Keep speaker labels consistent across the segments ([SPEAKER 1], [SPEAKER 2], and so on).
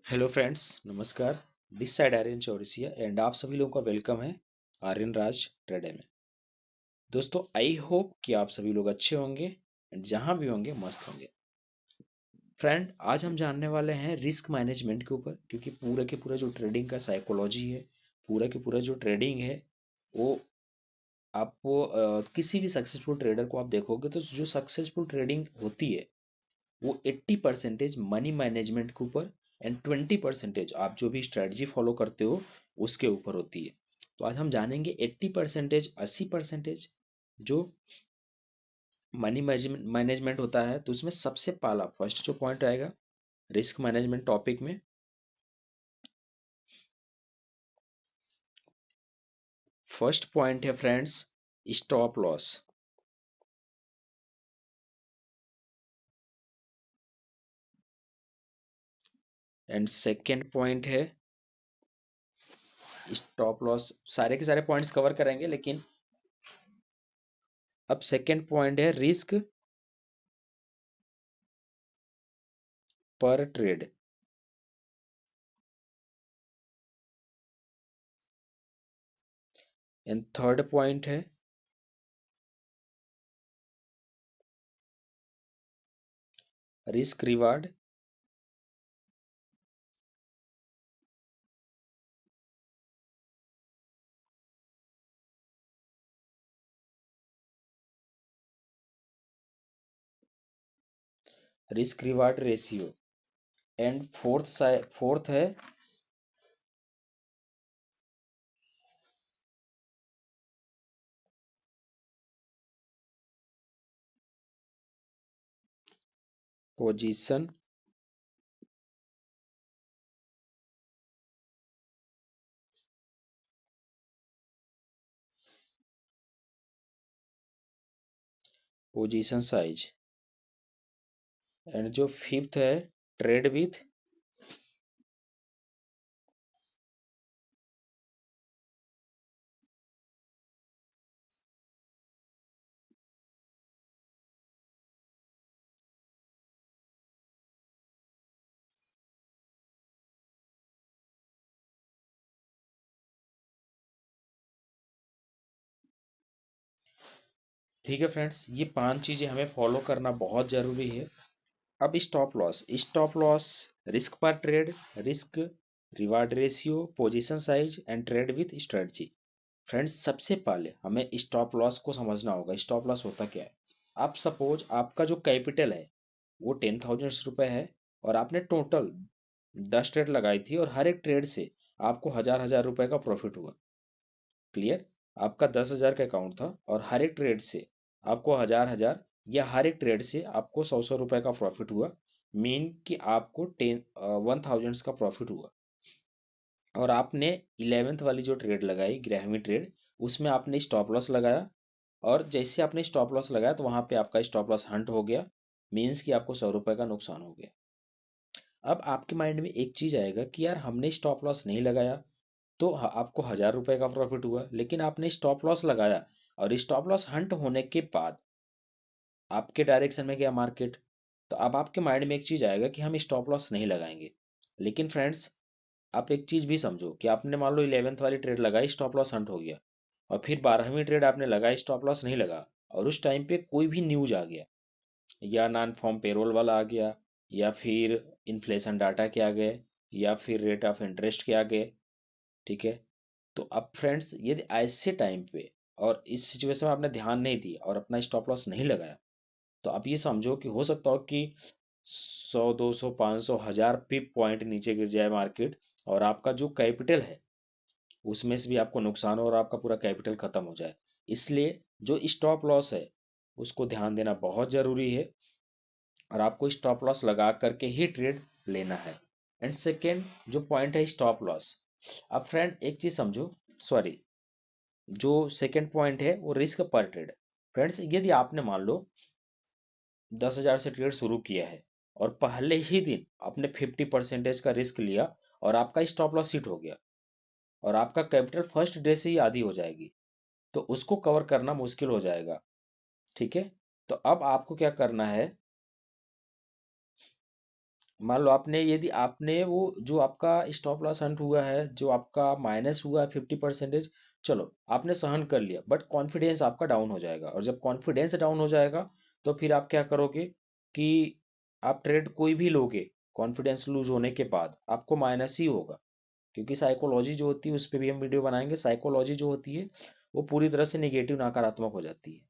[SPEAKER 1] Hello friends, नमस्कार। This side Aryan Chaurasia and आप सभी लोगों का वेलकम है आर्यन राज ट्रेडे में। दोस्तों, आई होप कि आप सभी लोग अच्छे होंगे एंड जहां भी होंगे मस्त होंगे। फ्रेंड, आज हम जानने वाले हैं रिस्क मैनेजमेंट के ऊपर, क्योंकि पूरा के पूरा जो ट्रेडिंग का साइकोलॉजी है, पूरा के पूरा जो ट्रेडिंग है वो आपको किसी भी सक्सेसफुल ट्रेडर को आप देखोगे तो जो सक्सेसफुल ट्रेडिंग होती है वो 80% मनी मैनेजमेंट के ऊपर एंड 20% आप जो भी स्ट्रेटजी फॉलो करते हो उसके ऊपर होती है। तो आज हम जानेंगे 80%, 80% जो मनी मैनेजमेंट होता है, तो उसमें सबसे पहला फर्स्ट जो पॉइंट आएगा रिस्क मैनेजमेंट टॉपिक में। फर्स्ट पॉइंट है friends, stop loss. And second point है स्टॉप लॉस। सारे के सारे पॉइंट्स कवर करेंगे, लेकिन अब सेकेंड पॉइंट है रिस्क पर ट्रेड। एंड थर्ड पॉइंट है risk reward. Risk reward ratio. And fourth है पोजीशन पोजीशन साइज। एंड जो फिफ्थ है ट्रेड विथ ठीक है फ्रेंड्स, ये पांच चीजें हमें फॉलो करना बहुत जरूरी है। अब स्टॉप लॉस रिस्क पर trade, risk reward ratio, position size and trade with strategy. Friends, सबसे पहले हमें स्टॉप लॉस को समझना होगा। स्टॉप लॉस होता क्या है? आप सपोज आपका जो कैपिटल है वो 10,000 रुपए है और आपने टोटल 10 ट्रेड लगाई थी और हर एक ट्रेड से आपको हजार हजार रुपए का प्रॉफिट हुआ। क्लियर? आपका 10,000 का अकाउंट था और हर एक ट्रेड से आपको हजार हजार या हर एक ट्रेड से आपको सौ सौ रुपए का प्रॉफिट हुआ। मीन कि आपको 1,000 का प्रॉफिट हुआ। और आपने 11th वाली जो ट्रेड लगाई, 11वीं ट्रेड, उसमें आपने स्टॉप लॉस लगाया। और जैसे आपने स्टॉप लॉस लगाया तो वहां पे आपका स्टॉप लॉस हंट हो गया। मीन्स कि आपको 100 रुपए का नुकसान हो गया। अब आपके माइंड में एक चीज आएगा कि यार, हमने स्टॉप लॉस नहीं लगाया तो आपको 1,000 रुपए का प्रॉफिट हुआ, लेकिन आपने स्टॉप लॉस लगाया और स्टॉप लॉस हंट होने के बाद आपके डायरेक्शन में गया मार्केट। तो अब आपके माइंड में एक चीज आएगा कि हम स्टॉप लॉस नहीं लगाएंगे। लेकिन फ्रेंड्स, आप एक चीज भी समझो कि आपने मान लो 11th वाली ट्रेड लगाई, स्टॉप लॉस हंट हो गया। और फिर 12वीं ट्रेड आपने लगाई, स्टॉप लॉस नहीं लगा। और उस टाइम पे कोई भी न्यूज आ गया, या नॉन फॉर्म पेरोल वाला आ गया, या फिर इन्फ्लेशन डाटा के आ गए, या फिर रेट ऑफ इंटरेस्ट के आ गए। ठीक है? तो अब फ्रेंड्स, यदि ऐसे टाइम पे और इस सिचुएशन में आपने ध्यान नहीं दिया और अपना स्टॉप लॉस नहीं लगाया, तो आप ये समझो कि हो सकता हो कि 100, 200, 500, 1,000 पिप पॉइंट नीचे गिर जाए मार्केट। और आपका जो कैपिटल है उसमें से भी आपको नुकसान हो और आपका पूरा कैपिटल खत्म हो जाए। इसलिए जो स्टॉप लॉस है उसको ध्यान देना बहुत जरूरी है। और आपको स्टॉप लॉस लगा करके ही ट्रेड लेना है। एंड सेकेंड जो पॉइंट है स्टॉप लॉस। अब फ्रेंड एक चीज समझो, सॉरी, जो सेकेंड पॉइंट है वो रिस्क पर ट्रेड। फ्रेंड्स, यदि आपने मान लो 10,000 से ट्रेड शुरू किया है और पहले ही दिन आपने 50% का रिस्क लिया और आपका स्टॉप लॉस हिट हो गया और आपका कैपिटल फर्स्ट डे से ही आधी हो जाएगी, तो उसको कवर करना मुश्किल हो जाएगा। ठीक है? तो अब आपको क्या करना है, मान लो आपने, यदि आपने वो जो आपका स्टॉप लॉस हंट हुआ है, जो आपका माइनस हुआ है 50%, चलो आपने सहन कर लिया, बट कॉन्फिडेंस आपका डाउन हो जाएगा, और जब कॉन्फिडेंस डाउन हो जाएगा तो फिर आप क्या करोगे कि आप ट्रेड कोई भी लोगे, कॉन्फिडेंस लूज होने के बाद आपको माइनस ही होगा। क्योंकि साइकोलॉजी जो होती है, उस पर भी हम वीडियो बनाएंगे, साइकोलॉजी जो होती है वो पूरी तरह से निगेटिव नकारात्मक हो जाती है।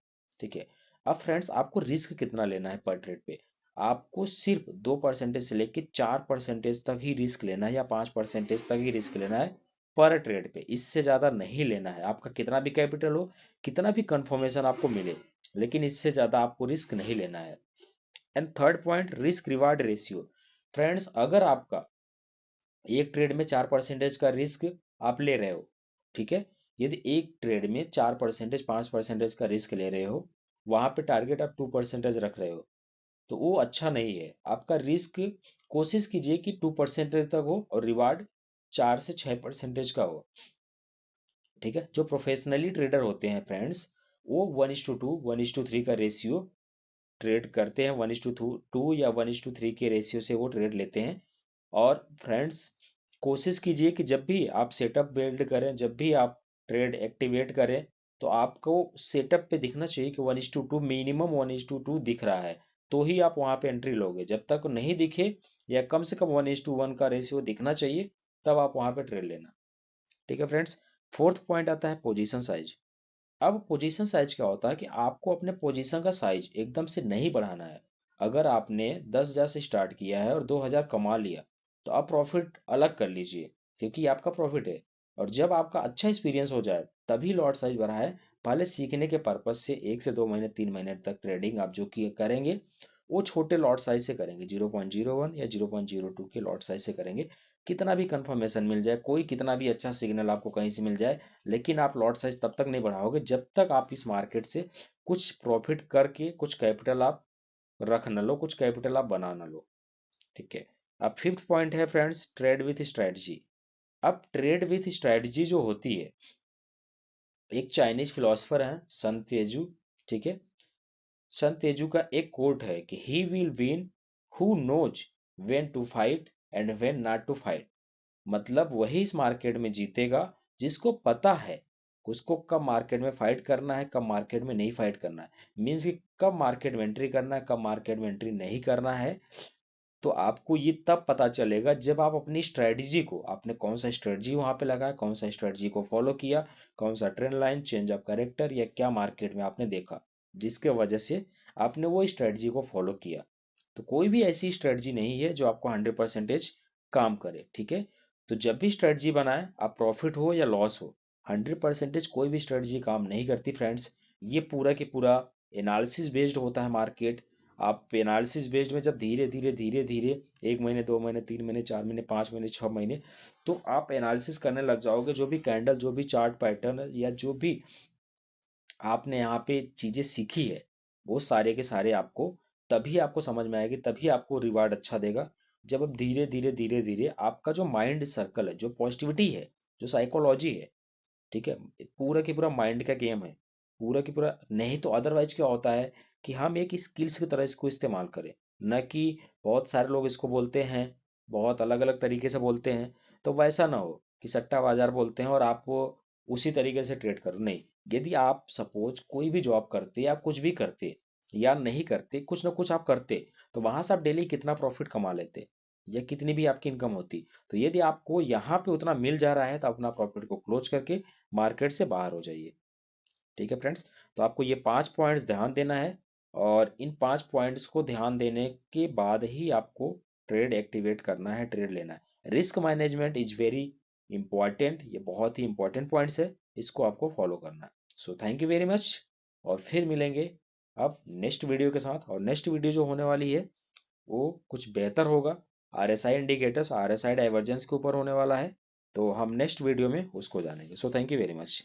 [SPEAKER 1] ठीक है। अब फ्रेंड्स, आपको रिस्क कितना लेना है पर ट्रेड पे? आपको सिर्फ 2% से लेकर 4% तक ही रिस्क लेना है, या 5% तक ही रिस्क लेना है पर ट्रेड पे। इससे ज्यादा नहीं लेना है। आपका कितना भी कैपिटल हो, कितना भी कंफर्मेशन आपको मिले, लेकिन इससे ज्यादा आपको रिस्क नहीं लेना है। And third point, risk reward ratio. Friends, अगर आपका एक ट्रेड में 4% का रिस्क आप ले रहे हो, ठीक है, यदि एक ट्रेड में 4%, 5% का रिस्क ले रहे हो, वहां पे टारगेट आप 2% रख रहे हो, तो वो अच्छा नहीं है। आपका रिस्क कोशिश कीजिए कि 2% तक हो और रिवार्ड 4 से 6% का हो। ठीक है। जो प्रोफेशनली ट्रेडर होते हैं फ्रेंड्स, वो 1:2, 1:3 का रेशियो ट्रेड करते हैं, 1:2 या 1:3 के रेशियो से वो ट्रेड लेते हैं। और फ्रेंड्स, कोशिश कीजिए कि जब भी आप सेटअप बिल्ड करें, जब भी आप ट्रेड एक्टिवेट करें, तो आपको सेटअप पे दिखना चाहिए कि 1:2, मिनिमम 1:2 दिख रहा है, तो ही आप वहां पे एंट्री लोगे। जब तक नहीं दिखे, या कम से कम 1:1 का रेशियो दिखना चाहिए, तब आप वहां पे ट्रेड लेना। ठीक है फ्रेंड्स। फोर्थ पॉइंट आता है पोजीशन साइज। अब पोजीशन साइज क्या होता है कि आपको अपने पोजीशन का साइज एकदम से नहीं बढ़ाना है। अगर आपने 10,000 से स्टार्ट किया है और 2,000 कमा लिया, तो आप प्रॉफिट अलग कर लीजिए, क्योंकि ये आपका प्रॉफिट है। और जब आपका अच्छा एक्सपीरियंस हो जाए, तभी लॉट साइज बढ़ाएं। पहले सीखने के पर्पज से 1 से 2 महीने, 3 महीने तक ट्रेडिंग आप जो कि करेंगे, वो छोटे लॉट साइज से करेंगे, 0.01 या 0.02 के लॉट साइज से करेंगे। कितना भी कंफर्मेशन मिल जाए, कोई कितना भी अच्छा सिग्नल आपको कहीं से मिल जाए, लेकिन आप लॉट साइज तब तक नहीं बढ़ाओगे जब तक आप इस मार्केट से कुछ प्रॉफिट करके कुछ कैपिटल आप रख न लो, कुछ कैपिटल आप बना न लो। ठीक है। अब फिफ्थ पॉइंट है फ्रेंड्स, ट्रेड विथ स्ट्रेटजी। अब ट्रेड विथ स्ट्रेटजी जो होती है, एक चाइनीज फिलोसफर है सन तेजू। ठीक है। सन तेजू का एक कोट है कि he will win who knows when to fight and when not to fight. मतलब वही इस मार्केट में जीतेगा जिसको पता है उसको कब मार्केट में फाइट करना है, कब मार्केट में नहीं फाइट करना है। मीन्स कि कब मार्केट में एंट्री करना है, कब मार्केट में एंट्री नहीं करना है। तो आपको ये तब पता चलेगा जब आप अपनी स्ट्रेटजी को, आपने कौन सा स्ट्रेटजी वहां पे लगाया, कौन सा स्ट्रेटजी को फॉलो किया, कौन सा trend line, change of character, या क्या मार्केट में आपने देखा, जिसके वजह से आपने वो स्ट्रेटजी को फॉलो किया। तो कोई भी ऐसी स्ट्रेटजी नहीं है जो आपको 100% काम करे। ठीक है। तो जब भी स्ट्रेटजी बनाए, आप प्रॉफिट हो या लॉस हो, 100% कोई भी स्ट्रेटजी काम नहीं करती फ्रेंड्स। ये पूरा के पूरा एनालिसिस बेस्ड होता है मार्केट। आप एनालिसिस बेस्ड में जब धीरे धीरे धीरे धीरे 1 महीने, 2 महीने, 3 महीने, 4 महीने, 5 महीने, 6 महीने, तो आप एनालिसिस करने लग जाओगे, जो भी कैंडल, जो भी चार्ट पैटर्न, या जो भी आपने यहाँ पे चीजें सीखी है, वो सारे के सारे आपको तभी आपको समझ में आएगी, तभी आपको रिवार्ड अच्छा देगा। जब अब धीरे धीरे धीरे धीरे आपका जो माइंड सर्कल है, जो पॉजिटिविटी है, जो साइकोलॉजी है, ठीक है, पूरा की पूरा माइंड का गेम है, पूरा की पूरा। नहीं तो अदरवाइज क्या होता है कि हम एक स्किल्स की तरह इसको इस्तेमाल करें, न कि बहुत सारे लोग इसको बोलते हैं, बहुत अलग अलग तरीके से बोलते हैं, तो वैसा ना हो कि सट्टा बाजार बोलते हैं और आप वो उसी तरीके से ट्रेड करो। नहीं। यदि आप सपोज कोई भी जॉब करते या कुछ भी करते, या नहीं करते, कुछ ना कुछ आप करते, तो वहां से आप डेली कितना प्रॉफिट कमा लेते, या कितनी भी आपकी इनकम होती। तो यदि आपको यहाँ पे उतना मिल जा रहा है, तो अपना प्रॉफिट को क्लोज करके मार्केट से बाहर हो जाइए। ठीक है फ्रेंड्स। तो आपको ये 5 पॉइंट्स ध्यान देना है, और इन 5 पॉइंट्स को ध्यान देने के बाद ही आपको ट्रेड एक्टिवेट करना है, ट्रेड लेना है। Risk management is very important, ये बहुत ही इंपॉर्टेंट पॉइंट्स है, इसको आपको फॉलो करना है। So thank you very much, और फिर मिलेंगे अब नेक्स्ट वीडियो के साथ। और नेक्स्ट वीडियो जो होने वाली है, वो कुछ बेहतर होगा, आरएसआई इंडिकेटर्स, आरएसआई डाइवर्जेंस के ऊपर होने वाला है। तो हम नेक्स्ट वीडियो में उसको जानेंगे। So thank you very much.